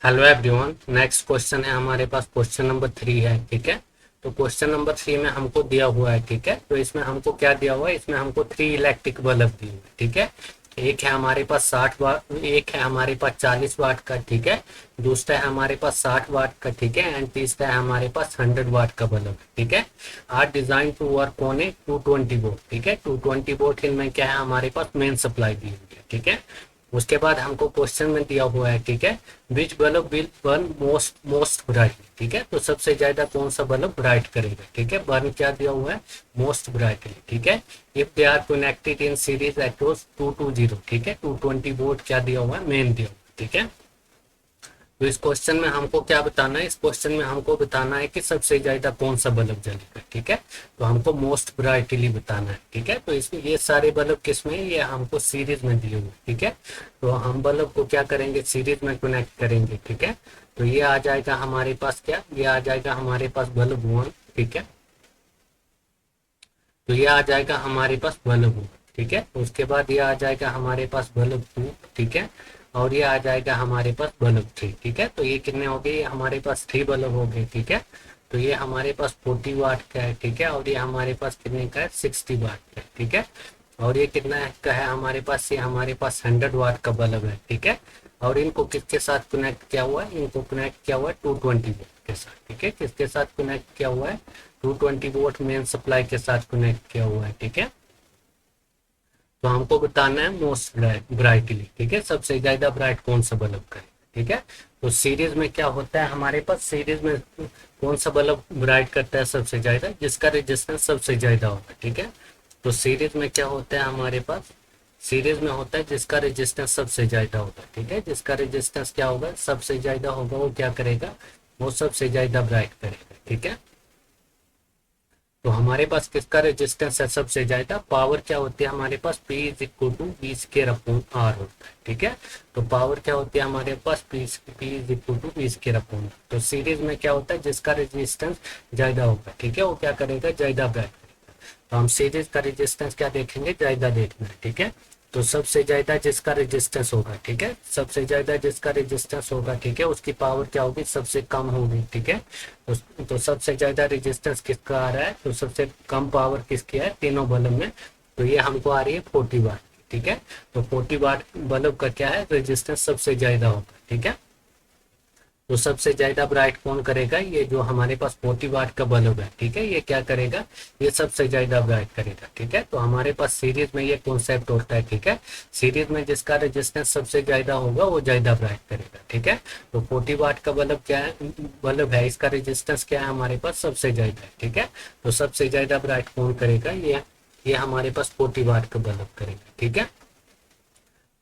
Hello everyone. Next question है हमारे पास, question number 3 है। ठीक है, तो क्वेश्चन नंबर 3 में हमको दिया हुआ है। ठीक है, तो इसमें हमको क्या दिया हुआ है, इसमें हमको 3 इलेक्ट्रिक बल्ब दिए हुए हैं। ठीक है, एक है हमारे पास 60 वाट, एक है हमारे पास 40 वाट का। ठीक है, दूसरा है हमारे पास 60 वाट का। ठीक है, एंड तीसरा है हमारे पास 100 वाट का बल्ब। ठीक है, are design to work on a 220 volt. ठीक है, 220 वोल्ट इनमें क्या है, हमारे पास मेन सप्लाई दी हुई है। ठीक है, उसके बाद हमको क्वेश्चन में दिया हुआ है। ठीक है, which bulb will burn most most bright. ठीक है, तो सबसे ज्यादा कौन सा बल्ब ब्राइट करेगा। ठीक है, बर्न क्या दिया हुआ है, मोस्ट ब्राइटली। ठीक है, if they are connected in series across 220। ठीक है, 220 वोल्ट क्या दिया हुआ है, मेन दिया हुआ है। ठीक है, तो इस क्वेश्चन में हमको क्या बताना है, इस क्वेश्चन में हमको बताना है कि सबसे ज्यादा कौन सा बल्ब जलेगा। ठीक है, तो हमको मोस्ट ब्राइटली बताना है। ठीक है, तो इसमें ये सारे बल्ब किस में है, ये हमको सीरीज में दिए हुए। ठीक है, तो हम बल्ब को क्या करेंगे, सीरीज में कनेक्ट करेंगे। ठीक है, तो ये आ जाएगा हमारे पास क्या, ये आ जाएगा हमारे पास बल्ब 1। ठीक है, तो ये आ जाएगा हमारे पास बल्ब 1। ठीक है, उसके बाद ये आ जाएगा हमारे पास बल्ब 2। ठीक है, और ये आ जाएगा हमारे पास बल्ब 3। ठीक है, तो ये कितने हो गए, ये हमारे पास 3 बल्ब हो गए। ठीक है, तो ये हमारे पास 40 वाट का है। ठीक है, और ये हमारे पास कितने का है, 60 वाट का है। ठीक है, और ये कितना का है हमारे पास, ये हमारे पास 100 वाट का बल्ब है। ठीक है, और इनको किसके साथ कनेक्ट किया हुआ है, इनको कनेक्ट किया हुआ है 220 वोल्ट के साथ। ठीक है, किसके साथ कनेक्ट किया हुआ है, 220 वोल्ट मेन सप्लाई के साथ कनेक्ट किया हुआ है। ठीक है, तो हमको बताना है मोस्ट ब्राइटली। ठीक है, सबसे ज्यादा ब्राइट कौन सा बल्ब करे। ठीक है, तो सीरीज में क्या होता है हमारे पास, सीरीज में कौन सा बल्ब ब्राइट करता है सबसे ज्यादा, जिसका रेजिस्टेंस सबसे ज्यादा होगा। ठीक है, तो सीरीज में क्या होता है हमारे पास, सीरीज में होता है जिसका रेजिस्टेंस सबसे ज्यादा होगा। ठीक है, जिसका रेजिस्टेंस क्या होगा, सबसे ज्यादा होगा, वो क्या करेगा, वो सबसे ज्यादा ब्राइट करेगा। ठीक है, तो हमारे पास किसका रेजिस्टेंस है सबसे ज्यादा, पावर क्या होती है हमारे पास, P is equal to V square upon R होता है। ठीक है, तो पावर क्या होती है हमारे पास, P is equal to V square upon. तो सीरीज में क्या होता है, जिसका रेजिस्टेंस ज्यादा होगा। ठीक है, वो क्या करेगा, ज्यादा ब्राइट। तो हम सीरीज का रेजिस्टेंस क्या देखेंगे, ज्यादा देखना है। ठीक है, तो सबसे ज्यादा जिसका रेजिस्टेंस होगा। ठीक है, सबसे ज्यादा जिसका रेजिस्टेंस होगा। ठीक है, उसकी पावर क्या होगी, सबसे कम होगी। ठीक है, तो सबसे ज्यादा रेजिस्टेंस किसका आ रहा है, तो सबसे कम पावर किसकी है, तीनों बल्ब में। तो ये हमको आ रही है 40 वाट। ठीक है, तो 40 वाट बल्ब का क्या है, रेजिस्टेंस सबसे ज्यादा होगा। ठीक है, तो सबसे ज्यादा ब्राइट कौन करेगा, ये जो हमारे पास 40 वाट का बल्ब है। ठीक है, ये क्या करेगा, ये सबसे ज्यादा ब्राइट करेगा। ठीक है, तो हमारे पास सीरीज में ये कॉन्सेप्ट होता है। ठीक है, सीरीज में जिसका रेजिस्टेंस सबसे ज्यादा होगा वो ज्यादा ब्राइट करेगा। ठीक है, तो 40 वाट का बल्ब क्या है, बल्ब है, इसका रेजिस्टेंस क्या है हमारे पास, सबसे ज्यादा है। ठीक है, तो सबसे ज्यादा ब्राइट कौन करेगा, ये हमारे पास 40 वाट का बल्ब करेगा। ठीक है,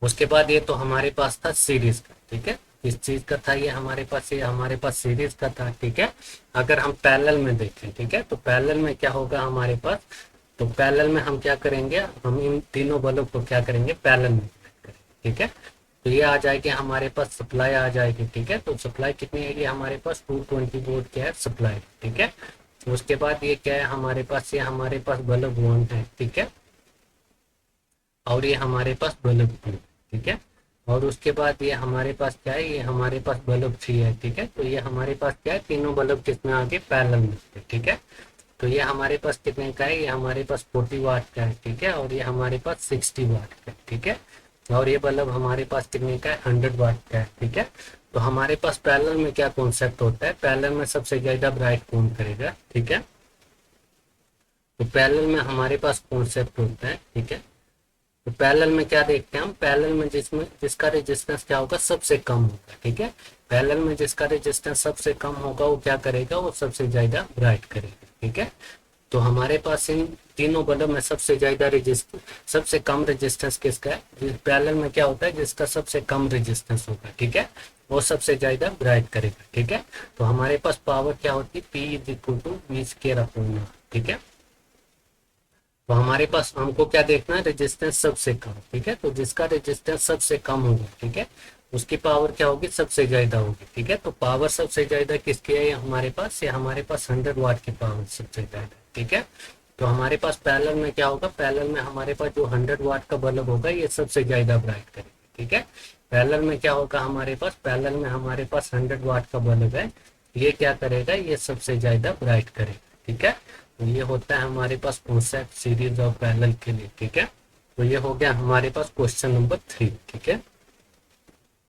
उसके बाद ये तो हमारे पास था सीरीज का। ठीक है, इस चीज का था, ये हमारे पास सीरीज का था। ठीक है, अगर हम पैरेलल में देखें, ठीक है, तो पैरेलल में क्या होगा हमारे पास, तो पैरेलल में हम क्या करेंगे, हम इन तीनों बल्ब को क्या करेंगे, पैरेलल में connect करेंगे। ठीक है, तो ये आ जाएगी हमारे पास सप्लाई आ जाएगी। ठीक है, तो सप्लाई कितनी है, ये हमारे पास 220 वोल्ट क्या है सप्लाई। ठीक है, उसके बाद ये क्या है हमारे पास, ये हमारे पास बल्ब 1 है। ठीक है, और ये हमारे पास बल्ब 2। ठीक है, और उसके बाद ये हमारे पास क्या है, ये हमारे पास बल्ब 3 है। ठीक है, तो ये हमारे पास क्या है, तीनों बल्ब किसमें आगे, पैरेलल में। ठीक है, तो ये हमारे पास कितने का है, ये हमारे पास 40 वाट का है। ठीक है, और ये हमारे पास 60 वाट का है। ठीक है, और ये बल्ब हमारे पास कितने का है, 100 वाट का है। ठीक है, तो हमारे पास पैरेलल में क्या कॉन्सेप्ट होता है, पैरेलल में सबसे ज्यादा ब्राइट कौन करेगा। ठीक है, तो पैरेलल में हमारे पास कॉन्सेप्ट होता है। ठीक है, तो पैरेलल में क्या देखते हैं हम, पैरेलल में जिसका रेजिस्टेंस क्या होगा, सबसे कम होगा। ठीक है, पैरेलल में जिसका रेजिस्टेंस सबसे कम होगा वो क्या करेगा, वो सबसे ज्यादा ब्राइट करेगा। ठीक है, तो हमारे पास इन तीनों बल्ब में सबसे ज्यादा रेजिस्टेंस, सबसे कम रेजिस्टेंस किसका है, पैरेलल में क्या होता है, जिसका सबसे कम रेजिस्टेंस होगा। ठीक है, वो सबसे ज्यादा ब्राइट करेगा। ठीक है, तो हमारे पास पावर क्या होती है, P is equal to V square upon R. ठीक है, तो हमारे पास हमको क्या देखना है, रेजिस्टेंस सबसे कम। ठीक है, तो जिसका रेजिस्टेंस सबसे कम होगा, ठीक है, उसकी पावर क्या होगी, सबसे ज्यादा होगी। ठीक है, तो पावर सबसे ज्यादा किसकी है, ये हमारे पास, ये हमारे पास 100 वाट की पावर सबसे ज्यादा। ठीक है, तो हमारे पास पैरेलल में क्या होगा, पैरेलल में हमारे पास जो 100 वाट का बल्ब होगा ये सबसे ज्यादा ब्राइट करेगा। ठीक है, पैरेलल में क्या होगा हमारे पास, पैरेलल में हमारे पास 100 वाट का बल्ब है, ये क्या करेगा, ये सबसे ज्यादा ब्राइट करेगा। ठीक है, तो ये होता है हमारे पास कॉन्सेप्ट सीरीज और पैरेलल के लिए। ठीक है, तो ये हो गया हमारे पास क्वेश्चन नंबर 3। ठीक है।